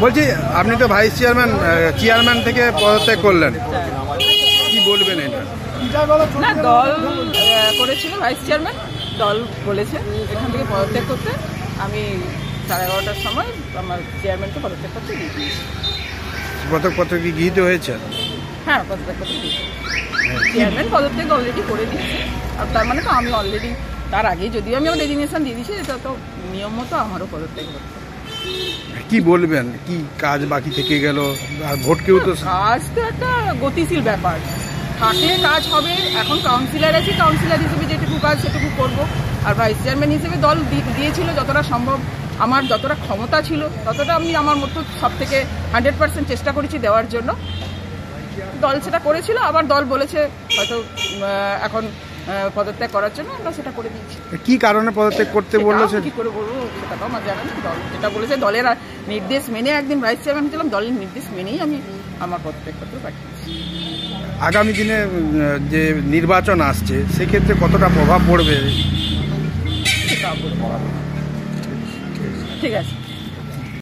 বলছি আপনি তো ভাইস চেয়ারম্যান থেকে পদত্যাগ করলেন, কি বলবেন এটা? না, দল করেছিল ভাইস চেয়ারম্যান, দল বলেছে এখান থেকে পদত্যাগ করতে। আমি 11:30টার সময় আমার চেয়ারম্যানকে পদত্যাগ করতে দিয়েছি। পদত্যাগপত্র কি গৃহীত হয়েছে? হ্যাঁ, পদত্যাগ করতে দিয়েছি। চেয়ারম্যান পদত্যাগ অলরেডি করে দিয়েছে। আর তার মানে তো আমি অলরেডি তার আগেই যদিও আমি আমার রেজিগনেশন দিয়ে দিয়েছি, এটা তো নিয়ম মতো আমারও পদত্যাগ করতে। কি বলবেন, কি কাজ বাকি থেকে গেল? আর ভোট কেউ তো কাজ তো একটা গতিশীল ব্যাপার, থাকলে কাজ হবে। এখন কাউন্সিলর আছি, কাউন্সিলর হিসেবে যেটুকু কাজ সেটুকু করব। আর ভাইস চেয়ারম্যান হিসেবে দল দিয়েছিল যতটা সম্ভব, আমার যতটা ক্ষমতা ছিল ততটা আমি আমার মতো সব থেকে 100% চেষ্টা করেছি দেওয়ার জন্য। দল সেটা করেছিল, আবার দল বলেছে হয়তো এখন পদত্যাগ করার জন্য, আমরা সেটা করে দিচ্ছি। কি কারণে পদত্যাগ করতে বললো? কি করে বলবো সেটা তো আমার জানা নেই। দল যেটা বলেছে, দলের নির্দেশ মেনে একদিন ভাইস চেয়ারম্যান হয়েছিলাম, দলের নির্দেশ মেনেই আমি আমার পদত্যাগ করতে পাঠিয়েছি। আগামী দিনে যে নির্বাচন আসছে সেক্ষেত্রে কতটা প্রভাব পড়বে? ঠিক আছে।